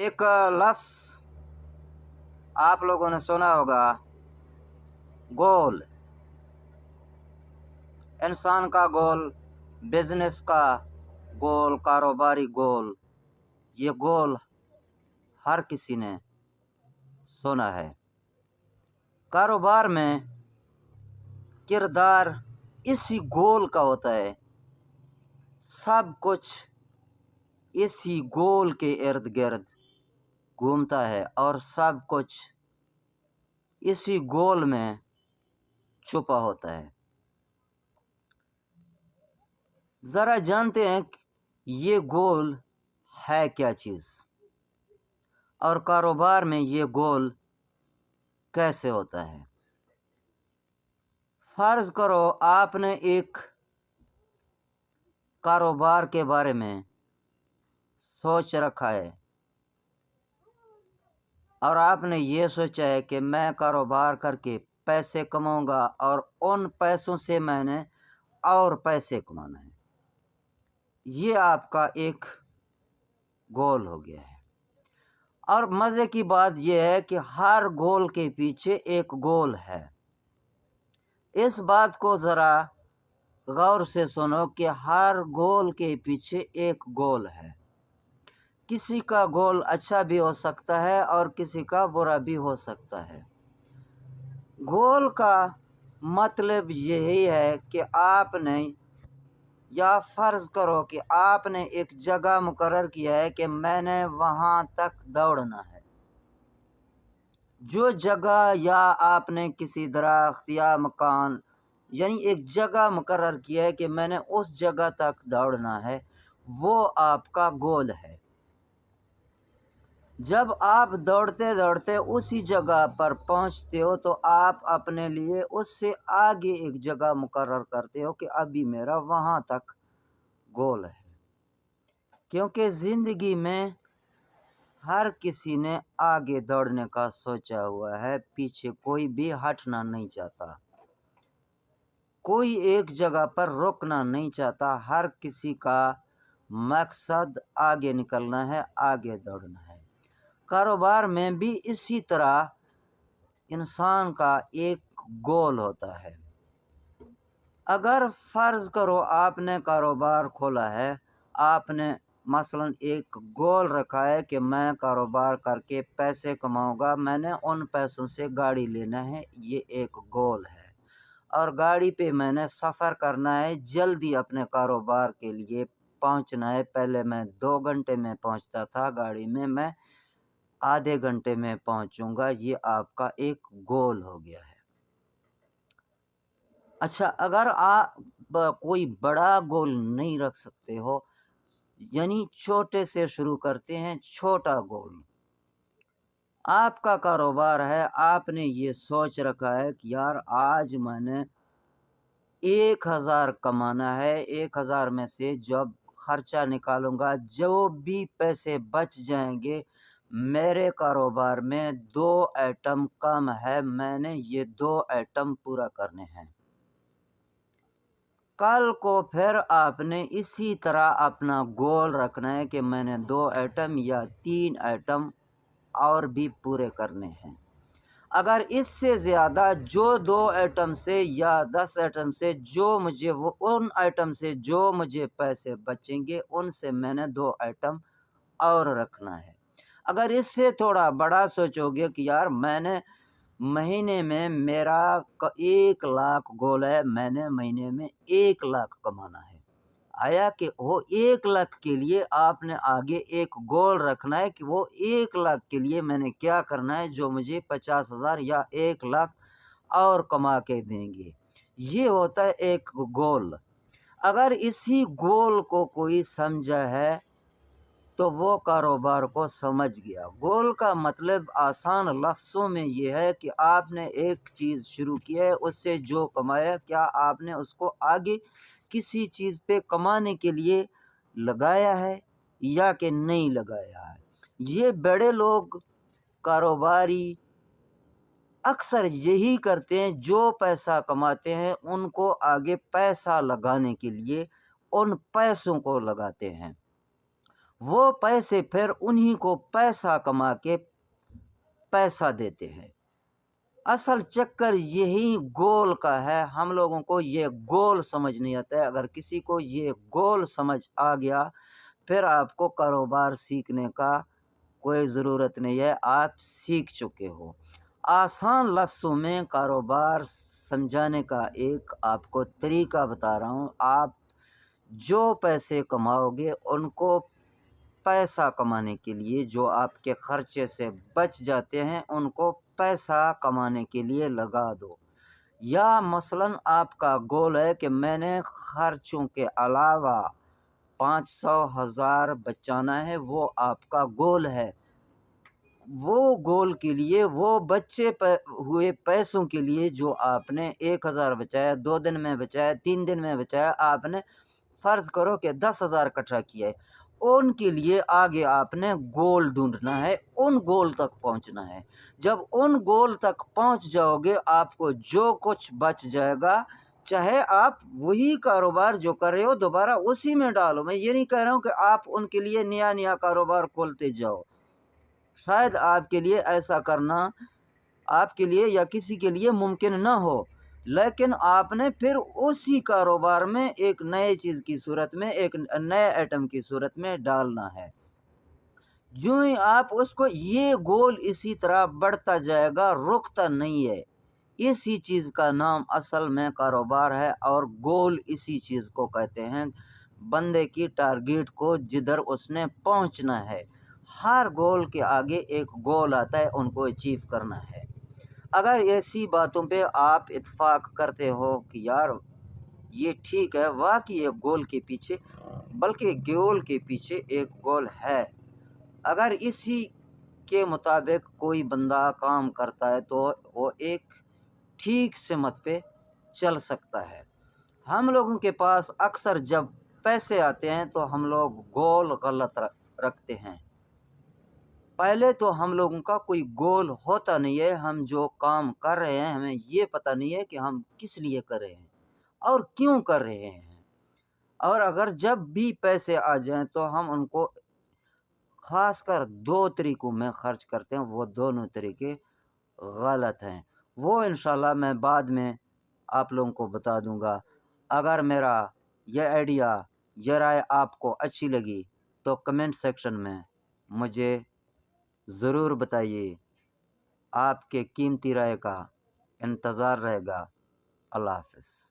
ایک لفظ آپ لوگوں نے سنا ہوگا، گول۔ انسان کا گول، بزنس کا گول، کاروباری گول، یہ گول ہر کسی نے سنا ہے۔ کاروبار میں کردار اسی گول کا ہوتا ہے، سب کچھ اسی گول کے ارد گرد گھومتا ہے اور سب کچھ اسی گول میں چھپا ہوتا ہے۔ ذرا جانتے ہیں کہ یہ گول ہے کیا چیز، اور کاروبار میں یہ گول کیسے ہوتا ہے۔ فرض کرو آپ نے ایک کاروبار کے بارے میں سوچ رکھا ہے، اور آپ نے یہ سوچا ہے کہ میں کاروبار کر کے پیسے کماؤں گا اور ان پیسوں سے میں نے اور پیسے کمانا ہے۔ یہ آپ کا ایک گول ہو گیا ہے۔ اور مزے کی بات یہ ہے کہ ہر گول کے پیچھے ایک گول ہے۔ اس بات کو ذرا غور سے سنو کہ ہر گول کے پیچھے ایک گول ہے۔ کسی کا گول اچھا بھی ہو سکتا ہے اور کسی کا برا بھی ہو سکتا ہے۔ گول کا مطلب یہی ہے کہ آپ نے، یا فرض کرو کہ آپ نے ایک جگہ مقرر کیا ہے کہ میں نے وہاں تک دوڑنا ہے۔ جو جگہ، یا آپ نے کسی درخت یا مکان، یعنی ایک جگہ مقرر کیا ہے کہ میں نے اس جگہ تک دوڑنا ہے، وہ آپ کا گول ہے۔ جب آپ دوڑتے دوڑتے اسی جگہ پر پہنچتے ہو تو آپ اپنے لیے اس سے آگے ایک جگہ مقرر کرتے ہو کہ ابھی میرا وہاں تک گول ہے۔ کیونکہ زندگی میں ہر کسی نے آگے دوڑنے کا سوچا ہوا ہے، پیچھے کوئی بھی ہٹنا نہیں چاہتا، کوئی ایک جگہ پر رکنا نہیں چاہتا۔ ہر کسی کا مقصد آگے نکلنا ہے، آگے دوڑنا ہے۔ کاروبار میں بھی اسی طرح انسان کا ایک گول ہوتا ہے۔ اگر فرض کرو آپ نے کاروبار کھولا ہے، آپ نے مثلا ایک گول رکھا ہے کہ میں کاروبار کر کے پیسے کماؤں گا، میں نے ان پیسوں سے گاڑی لینا ہے، یہ ایک گول ہے۔ اور گاڑی پہ میں نے سفر کرنا ہے، جلدی اپنے کاروبار کے لیے پہنچنا ہے۔ پہلے میں 2 گھنٹے میں پہنچتا تھا گاڑی میں، میں آدھے گھنٹے میں پہنچوں گا، یہ آپ کا ایک گول ہو گیا ہے۔ اچھا، اگر آپ کوئی بڑا گول نہیں رکھ سکتے ہو، یعنی چھوٹے سے شروع کرتے ہیں، چھوٹا گول۔ آپ کا کاروبار ہے، آپ نے یہ سوچ رکھا ہے کہ یار آج میں نے 1000 کمانا ہے، 1000 میں سے جب خرچہ نکالوں گا، جو بھی پیسے بچ جائیں گے، میرے کاروبار میں 2 آئٹم کم ہے، میں نے یہ 2 آئٹم پورا کرنے ہیں۔ کل کو پھر آپ نے اسی طرح اپنا گول رکھنا ہے کہ میں نے 2 آئٹم یا 3 آئٹم اور بھی پورے کرنے ہیں۔ اگر اس سے زیادہ، جو 2 آئٹم سے یا 10 آئٹم سے جو مجھے ان آئٹم سے جو مجھے پیسے بچیں گے، ان سے میں نے 2 آئٹم اور رکھنا ہے۔ اگر اس سے تھوڑا بڑا سوچو گے کہ یار میں نے مہینے میں، میرا 1 لاکھ گول ہے، میں نے مہینے میں 1 لاکھ کمانا ہے، آیا کہ وہ 1 لاکھ کے لیے آپ نے آگے ایک گول رکھنا ہے کہ وہ 1 لاکھ کے لیے میں نے کیا کرنا ہے جو مجھے 50,000 یا 1 لاکھ اور کما کے دیں گے۔ یہ ہوتا ہے ایک گول۔ اگر اسی گول کو کوئی سمجھا ہے تو وہ کاروبار کو سمجھ گیا۔ گول کا مطلب آسان لفظوں میں یہ ہے کہ آپ نے ایک چیز شروع کی ہے، اس سے جو کمایا، کیا آپ نے اس کو آگے کسی چیز پہ کمانے کے لیے لگایا ہے یا کہ نہیں لگایا ہے۔ یہ بڑے لوگ کاروباری اکثر یہی کرتے ہیں، جو پیسہ کماتے ہیں ان کو آگے پیسہ لگانے کے لیے ان پیسوں کو لگاتے ہیں۔ وہ پیسے پھر انہی کو پیسہ کما کے پیسہ دیتے ہیں۔ اصل چکر یہی گول کا ہے، ہم لوگوں کو یہ گول سمجھ نہیں آتا ہے۔ اگر کسی کو یہ گول سمجھ آ گیا پھر آپ کو کاروبار سیکھنے کا کوئی ضرورت نہیں ہے، آپ سیکھ چکے ہو۔ آسان لفظوں میں کاروبار سمجھانے کا ایک آپ کو طریقہ بتا رہا ہوں۔ آپ جو پیسے کماؤ گے ان کو پیسہ کمانے کے لیے، جو آپ کے خرچے سے بچ جاتے ہیں ان کو پیسہ کمانے کے لیے لگا دو۔ یا مثلاً آپ کا گول ہے کہ میں نے خرچوں کے علاوہ 500 1000 بچانا ہے، وہ آپ کا گول ہے۔ وہ گول کے لیے، وہ بچے ہوئے پیسوں کے لیے جو آپ نے 1000 بچایا، 2 دن میں بچایا، 3 دن میں بچایا، آپ نے فرض کرو کہ 10,000 اکٹھا کیا ہے، ان کے لیے آگے آپ نے گول ڈھونڈنا ہے، ان گول تک پہنچنا ہے۔ جب ان گول تک پہنچ جاؤ گے آپ کو جو کچھ بچ جائے گا، چاہے آپ وہی کاروبار جو کر رہے ہو دوبارہ اسی میں ڈالو۔ میں یہ نہیں کہہ رہا ہوں کہ آپ ان کے لیے نیا کاروبار کھولتے جاؤ، شاید آپ کے لیے ایسا کرنا آپ کے لیے یا کسی کے لیے ممکن نہ ہو، لیکن آپ نے پھر اسی کاروبار میں ایک نئے چیز کی صورت میں، ایک نئے آئٹم کی صورت میں ڈالنا ہے۔ یوں ہی آپ اس کو، یہ گول اسی طرح بڑھتا جائے گا، رکتا نہیں ہے۔ اسی چیز کا نام اصل میں کاروبار ہے، اور گول اسی چیز کو کہتے ہیں، بندے کی ٹارگیٹ کو جدھر اس نے پہنچنا ہے۔ ہر گول کے آگے ایک گول آتا ہے، ان کو اچیو کرنا ہے۔ اگر ایسی باتوں پہ آپ اتفاق کرتے ہو کہ یار یہ ٹھیک ہے، واقعی ایک گول کے پیچھے، بلکہ گول کے پیچھے ایک گول ہے، اگر اسی کے مطابق کوئی بندہ کام کرتا ہے تو وہ ایک ٹھیک سمت پہ چل سکتا ہے۔ ہم لوگوں کے پاس اکثر جب پیسے آتے ہیں تو ہم لوگ گول غلط رکھتے ہیں۔ پہلے تو ہم لوگوں کا کوئی گول ہوتا نہیں ہے، ہم جو کام کر رہے ہیں ہمیں یہ پتہ نہیں ہے کہ ہم کس لیے کر رہے ہیں اور کیوں کر رہے ہیں۔ اور اگر جب بھی پیسے آ جائیں تو ہم ان کو خاص کر 2 طریقوں میں خرچ کرتے ہیں، وہ دونوں طریقے غلط ہیں۔ وہ انشاءاللہ میں بعد میں آپ لوگوں کو بتا دوں گا۔ اگر میرا یہ آئیڈیا، یہ رائے آپ کو اچھی لگی تو کمنٹ سیکشن میں مجھے ضرور بتائیے۔ آپ کے قیمتی رائے کا انتظار رہے گا۔ اللہ حافظ۔